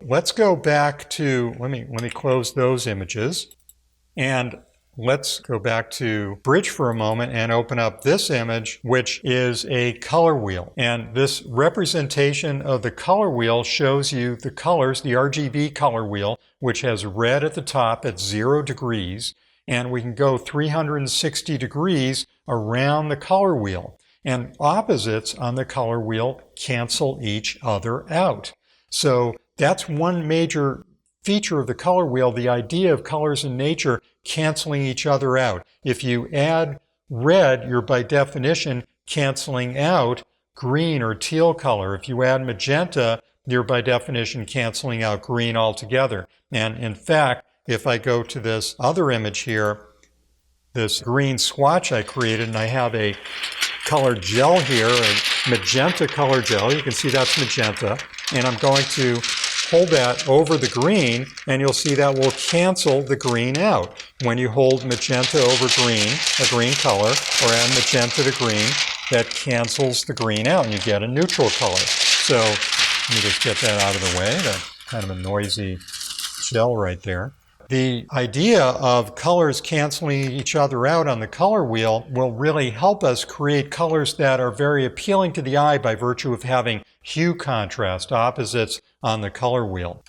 let's go back to, let me close those images. And let's go back to Bridge for a moment and open up this image, which is a color wheel. And this representation of the color wheel shows you the colors, the RGB color wheel, which has red at the top at 0 degrees. And we can go 360 degrees around the color wheel. And opposites on the color wheel cancel each other out. So that's one major feature of the color wheel, the idea of colors in nature canceling each other out. If you add red, you're by definition canceling out green or teal color. If you add magenta, you're by definition canceling out green altogether. And in fact, if I go to this other image here, this green swatch I created, and I have a colored gel here, a magenta color gel. You can see that's magenta. And I'm going to hold that over the green, and you'll see that will cancel the green out. When you hold magenta over green, a green color, or add magenta to green, that cancels the green out, and you get a neutral color. So let me just get that out of the way. That's kind of a noisy gel right there. The idea of colors canceling each other out on the color wheel will really help us create colors that are very appealing to the eye by virtue of having hue contrast, opposites on the color wheel.